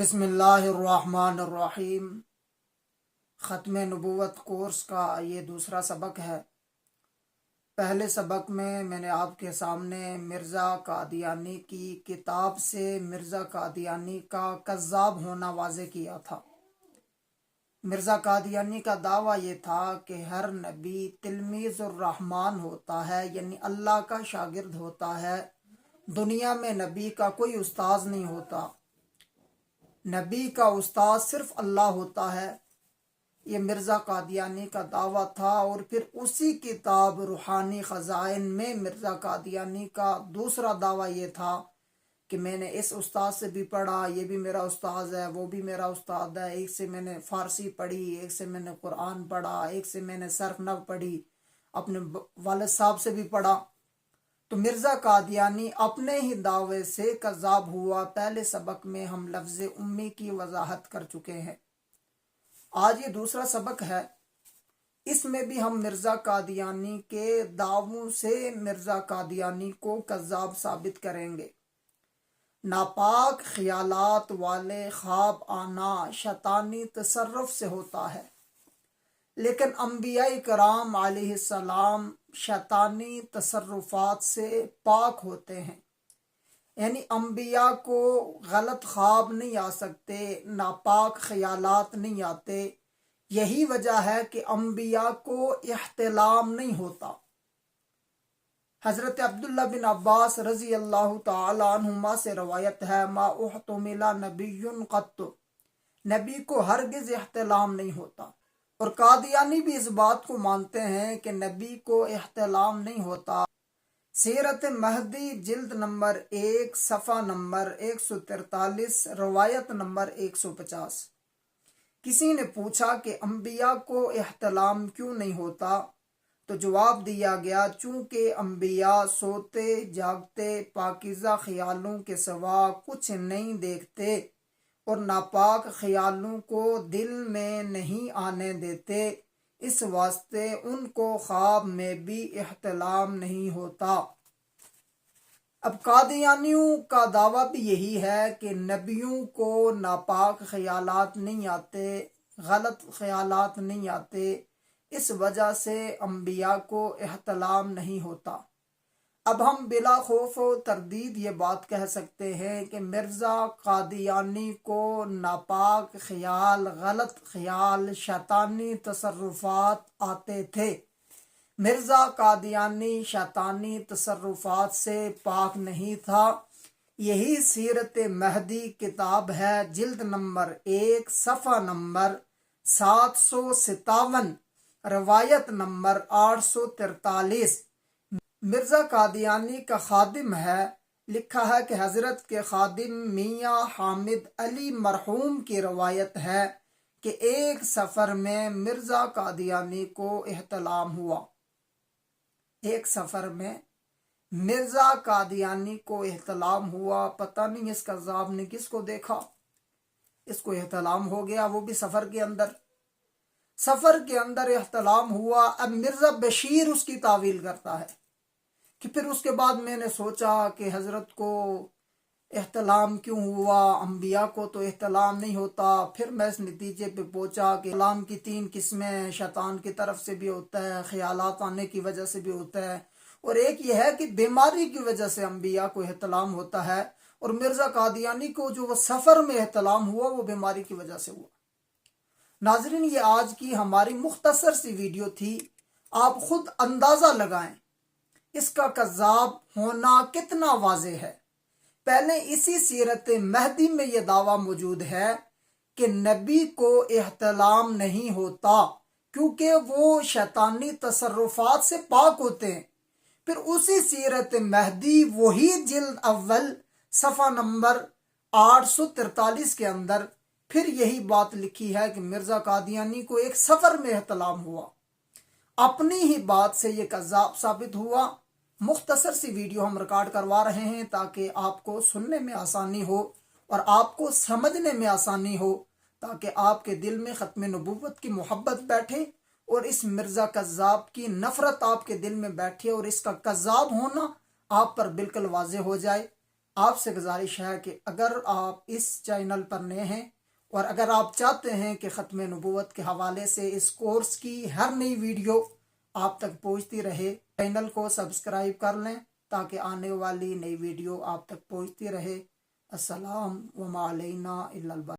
بسم اللہ الرحمن الرحیم۔ ختم نبوت کورس کا یہ دوسرا سبق ہے۔ پہلے سبق میں نے آپ کے سامنے مرزا قادیانی کی کتاب سے مرزا قادیانی کا کذاب ہونا واضح کیا تھا۔ مرزا قادیانی کا دعویٰ یہ تھا کہ ہر نبی تلمیذ الرحمن ہوتا ہے، یعنی اللہ کا شاگرد ہوتا ہے۔ دنیا میں نبی کا کوئی استاذ نہیں ہوتا، نبی کا استاد صرف اللہ ہوتا ہے۔ یہ مرزا قادیانی کا دعویٰ تھا، اور پھر اسی کتاب روحانی خزائن میں مرزا قادیانی کا دوسرا دعویٰ یہ تھا کہ میں نے اس استاد سے بھی پڑھا، یہ بھی میرا استاد ہے، وہ بھی میرا استاد ہے۔ ایک سے میں نے فارسی پڑھی، ایک سے میں نے قرآن پڑھا، ایک سے میں نے صرف نحو پڑھی، اپنے والد صاحب سے بھی پڑھا۔ تو مرزا قادیانی اپنے ہی دعوے سے کذاب ہوا۔ پہلے سبق میں ہم لفظ امی کی وضاحت کر چکے ہیں۔ آج یہ دوسرا سبق ہے، اس میں بھی ہم مرزا قادیانی کے دعووں سے مرزا قادیانی کو کذاب ثابت کریں گے۔ ناپاک خیالات والے خواب آنا شیطانی تصرف سے ہوتا ہے، لیکن انبیاء کرام علیہ السلام شیطانی تصرفات سے پاک ہوتے ہیں، یعنی انبیاء کو غلط خواب نہیں آ سکتے، ناپاک خیالات نہیں آتے۔ یہی وجہ ہے کہ انبیاء کو احتلام نہیں ہوتا۔ حضرت عبداللہ بن عباس رضی اللہ تعالی عنہما سے روایت ہے، ما احتمل نبی قط، نبی کو ہرگز احتلام نہیں ہوتا۔ اور قادیانی بھی اس بات کو مانتے ہیں کہ نبی کو احتلام نہیں ہوتا۔ سیرت مہدی جلد نمبر 1 صفحہ نمبر 143 روایت نمبر 150۔ کسی نے پوچھا کہ انبیاء کو احتلام کیوں نہیں ہوتا؟ تو جواب دیا گیا، چونکہ انبیاء سوتے جاگتے پاکیزہ خیالوں کے سوا کچھ نہیں دیکھتے، اور ناپاک خیالوں کو دل میں نہیں آنے دیتے، اس واسطے ان کو خواب میں بھی احتلام نہیں ہوتا۔ اب قادیانیوں کا دعویٰ بھی یہی ہے کہ نبیوں کو ناپاک خیالات نہیں آتے، غلط خیالات نہیں آتے، اس وجہ سے انبیاء کو احتلام نہیں ہوتا۔ اب ہم بلا خوف و تردید یہ بات کہہ سکتے ہیں کہ مرزا قادیانی کو ناپاک خیال، غلط خیال، شیطانی تصرفات آتے تھے۔ مرزا قادیانی شیطانی تصرفات سے پاک نہیں تھا۔ یہی سیرت مہدی کتاب ہے، جلد نمبر 1 صفحہ نمبر 757 روایت نمبر 843۔ مرزا قادیانی کا خادم ہے، لکھا ہے کہ حضرت کے خادم میاں حامد علی مرحوم کی روایت ہے کہ ایک سفر میں مرزا قادیانی کو احتلام ہوا۔ ایک سفر میں مرزا قادیانی کو احتلام ہوا، پتہ نہیں اس کذاب نے کس کو دیکھا، اس کو احتلام ہو گیا، وہ بھی سفر کے اندر۔ سفر کے اندر احتلام ہوا۔ اب مرزا بشیر اس کی تعویل کرتا ہے کہ پھر اس کے بعد میں نے سوچا کہ حضرت کو احتلام کیوں ہوا، انبیاء کو تو احتلام نہیں ہوتا۔ پھر میں اس نتیجے پہ پہنچا کہ احتلام کی 3 قسمیں، شیطان کی طرف سے بھی ہوتا ہے، خیالات آنے کی وجہ سے بھی ہوتا ہے، اور ایک یہ ہے کہ بیماری کی وجہ سے انبیاء کو احتلام ہوتا ہے۔ اور مرزا قادیانی کو جو وہ سفر میں احتلام ہوا وہ بیماری کی وجہ سے ہوا۔ ناظرین، یہ آج کی ہماری مختصر سی ویڈیو تھی۔ آپ خود اندازہ لگائیں اس کا کذاب ہونا کتنا واضح ہے۔ پہلے اسی سیرت مہدی میں یہ دعویٰ موجود ہے کہ نبی کو احتلام نہیں ہوتا، کیونکہ وہ شیطانی تصرفات سے پاک ہوتے ہیں۔ پھر اسی سیرت مہدی وہی جلد اول صفحہ نمبر 843 کے اندر پھر یہی بات لکھی ہے کہ مرزا قادیانی کو ایک سفر میں احتلام ہوا۔ اپنی ہی بات سے یہ کذاب ثابت ہوا۔ مختصر سی ویڈیو ہم ریکارڈ کروا رہے ہیں تاکہ آپ کو سننے میں آسانی ہو اور آپ کو سمجھنے میں آسانی ہو، تاکہ آپ کے دل میں ختم نبوت کی محبت بیٹھے اور اس مرزا کذاب کی نفرت آپ کے دل میں بیٹھے اور اس کا کذاب ہونا آپ پر بالکل واضح ہو جائے۔ آپ سے گزارش ہے کہ اگر آپ اس چینل پر نئے ہیں اور اگر آپ چاہتے ہیں کہ ختم نبوت کے حوالے سے اس کورس کی ہر نئی ویڈیو آپ تک پہنچتی رہے، چینل کو سبسکرائب کر لیں تاکہ آنے والی نئی ویڈیو آپ تک پہنچتی رہے۔ السلام وما علینا الا البلاغ۔